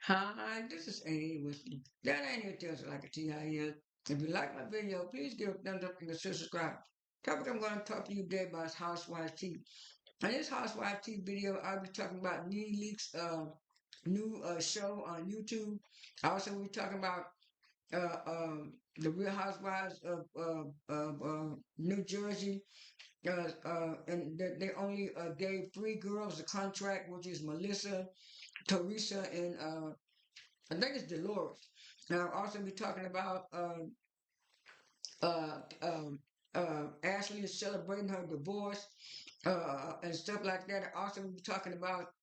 Hi, this is A with that ain't it tells it like a TIL. If you like my video, please give a thumbs up and subscribe. Topic I'm going to talk to you today about is Housewives Tea. In this Housewives Tea video, I'll be talking about Nene Leaks new show on YouTube. I also will be talking about the Real Housewives of New Jersey. And they only gave three girls a contract, which is Melissa, Teresa, and I think it's Dolores. And I'll also be talking about uh, um, Ashely is celebrating her divorce and stuff like that. I also will be talking about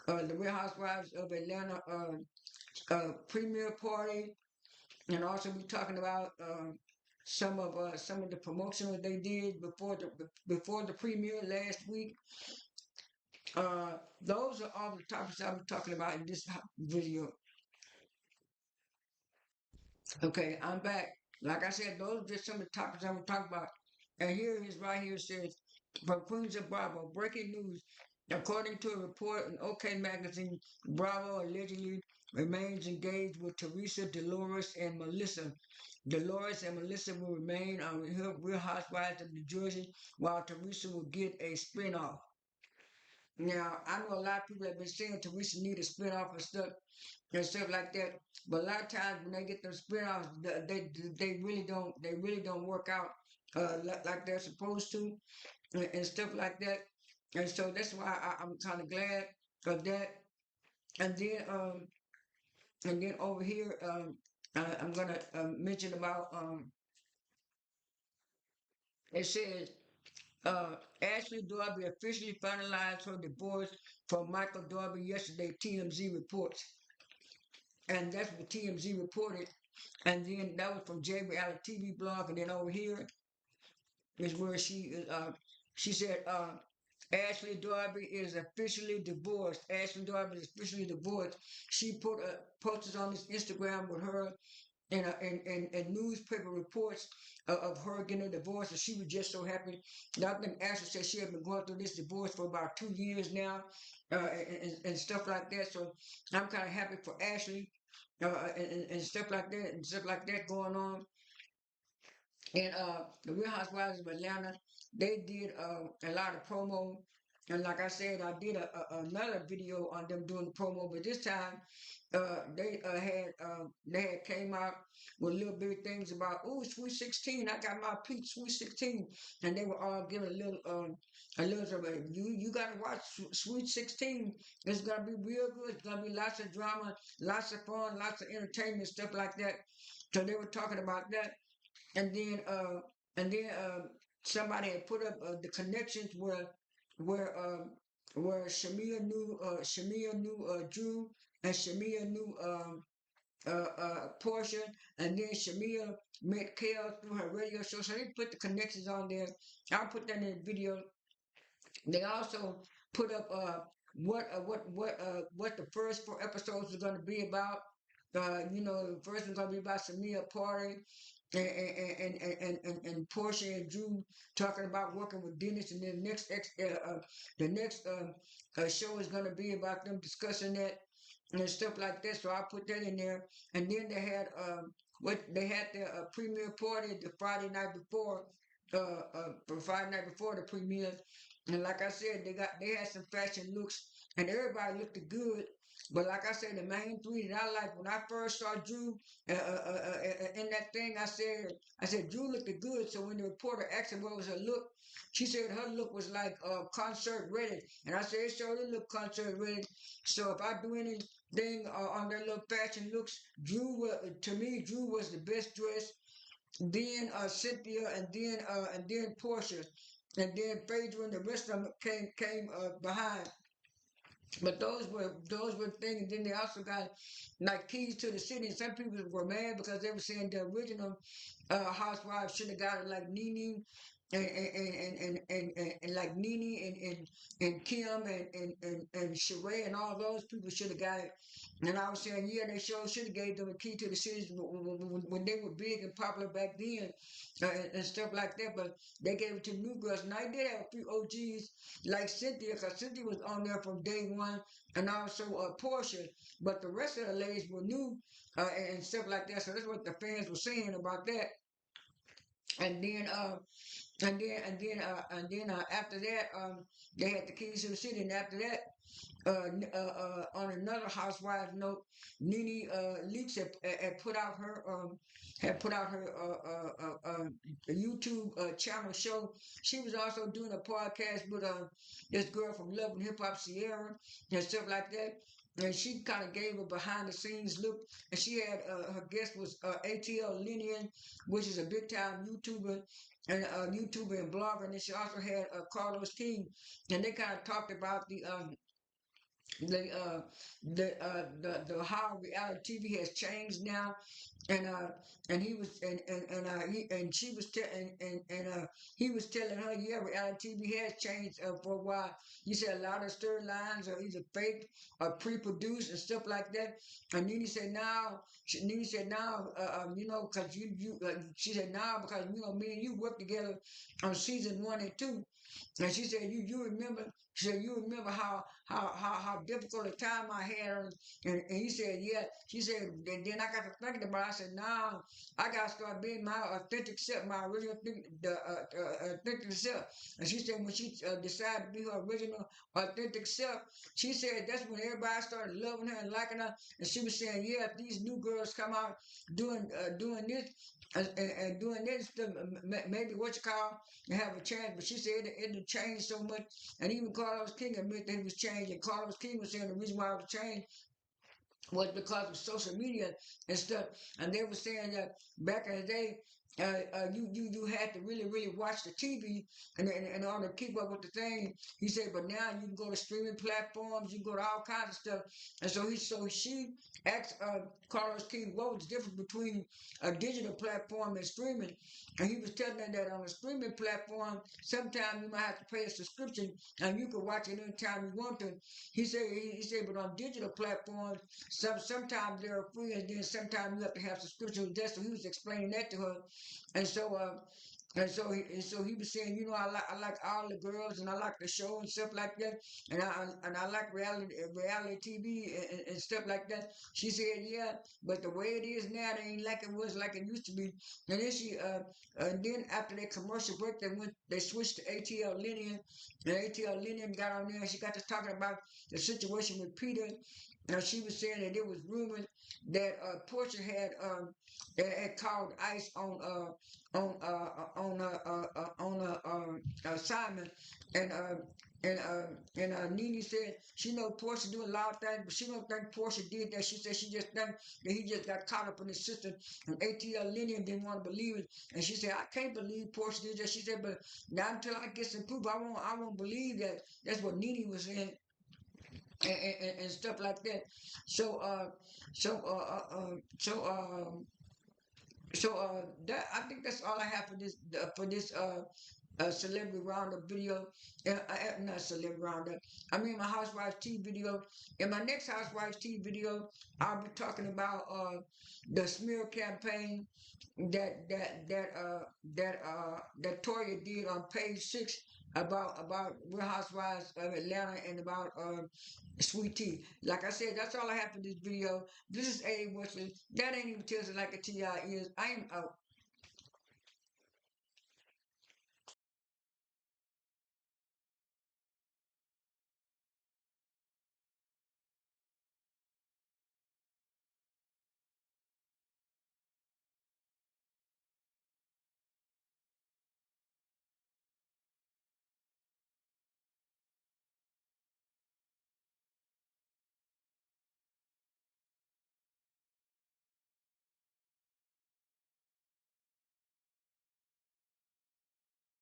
the Real Housewives of Atlanta premiere party, and also be talking about some of the promotional they did before the premiere last week. Those are all the topics I'll be talking about in this video. Okay, I'm back. Like I said, those are just some of the topics I'm going to talk about. And here it is right here. It says, from Queens of Bravo, breaking news. According to a report in OK Magazine, Bravo allegedly remains engaged with Teresa, Dolores, and Melissa. Dolores and Melissa will remain on Real Housewives of New Jersey, while Teresa will get a spinoff. Now, I know a lot of people have been saying Teresa need a spinoff and stuff like that. But a lot of times when they get those spin-offs, they really don't work out like they're supposed to and stuff like that. And so that's why I'm kind of glad of that. And then over here I'm gonna mention about it says Ashely Darby officially finalized her divorce from Michael Darby yesterday. TMZ reports, and that's what TMZ reported. And then that was from J Reality TV blog. And then over here is where she said, Ashely Darby is officially divorced. Ashely Darby is officially divorced. She put posted on this Instagram with her and newspaper reports of her getting a divorce, and she was just so happy. And I think Ashley said she had been going through this divorce for about 2 years now, and stuff like that. So I'm kind of happy for Ashley, and stuff like that, going on. And the Real Housewives of Atlanta, they did a lot of promo. And like I said, I did another video on them doing the promo, but this time they had came out with little bit things about, oh, Sweet 16, I got my peak Sweet 16, and they were all giving a little sort of, you gotta watch Sweet 16. It's gonna be real good. It's gonna be lots of drama, lots of fun, lots of entertainment, stuff like that. So they were talking about that, and then somebody had put up the connections where where Shamia knew Drew, and Shamia knew Portia, and then Shamia met Kel through her radio show. So they put the connections on there. I'll put that in the video. They also put up what the first four episodes are going to be about. The first one's going to be about Shamia party, and Portia and Drew talking about working with Dennis, and then the next show is going to be about them discussing that and stuff like that. So I put that in there, and then they had their premiere party the Friday night before, for Friday night before the premiere, and like I said, they had some fashion looks, and everybody looked good. But like I said, the main three that I like when I first saw Drew in that thing, I said Drew looked good. So when the reporter asked her what was her look, she said her look was like concert ready, and I said it sure did look concert ready. So if I do anything on their little fashion looks, to me Drew was the best dressed. Then Cynthia, and then Portia, and then Phaedra, and the rest of them came behind. But those were things. And then they also got like keys to the city. And some people were mad because they were saying the original Housewives should have got it like Nene. and like Nene and Kim and Sheree and all those people should have got it. And I was saying, yeah, they sure should have gave them a key to the cities when they were big and popular back then, and stuff like that. But they gave it to new girls. And I did have a few OGs like Cynthia, because Cynthia was on there from day one, and also Portia. But the rest of the ladies were new and stuff like that. So that's what the fans were saying about that. And then after that, they had the keys to the city, and after that, on another housewives note, Nene Leaks had put out her YouTube channel show. She was also doing a podcast with this girl from Love and Hip Hop, Sierra, and stuff like that. And she kind of gave a behind the scenes look. And she had her guest was ATL Linian, which is a big time YouTuber and blogger. And then she also had Carlos King, and they kind of talked about the the how reality TV has changed now, and he was and she was he was telling her, yeah, reality TV has changed for a while. He said a lot of storylines are either fake or pre-produced and stuff like that. And then he said now, you know, because she said now because you know me and you worked together on season 1 and 2. And she said, you remember? She said, you remember how difficult a time I had? And he said, yeah. She said, and then I got to thinking about it. I said, now I got to start being my authentic self, my original authentic self. And she said, when she decided to be her original authentic self, she said that's when everybody started loving her and liking her. And she was saying, yeah, if these new girls come out doing this, and doing this, maybe what you call, have a chance. But she said it changed so much. And even Carlos King admitted that he was changed. And Carlos King was saying the reason why it was changed was because of social media and stuff. And they were saying that back in the day, you had to really watch the TV and order to keep up with the thing. He said, but now you can go to streaming platforms, you can go to all kinds of stuff. And so she asked Carlos King what was the difference between a digital platform and streaming. And he was telling her that on a streaming platform, sometimes you might have to pay a subscription and you can watch it anytime you want to. He said, but on digital platforms, sometimes they're free, and then sometimes you have to have subscription. That's so he was explaining that to her, and so he was saying, you know, I like all the girls, and I like the show and stuff like that, and I like reality TV and stuff like that. She said, yeah, but the way it is now, they ain't like it was like it used to be. And then then after that commercial break, they switched to ATL Linian, and ATL Linian got on there, and she got to talking about the situation with Peter. Now she was saying that it was rumored that Portia had called ICE on Simon, and Nene said she know Portia do a lot of things, but she don't think Portia did that. She said she just think that he just got caught up in his system, and ATL Linian didn't want to believe it, and she said I can't believe Portia did that. She said, but not until I get some proof, I won't believe that. That's what Nene was saying and stuff like that. So so uh, uh, so um, that I think that's all I have for this celebrity roundup video. Not celebrity roundup. I mean my Housewives tea video. In my next Housewives tea video, I'll be talking about the smear campaign that Toya did on page 6 about Real Housewives of Atlanta and about Sweet Tea. Like I said, that's all I have for this video. This is A. What's That ain't even tells it like a TI is. I am out.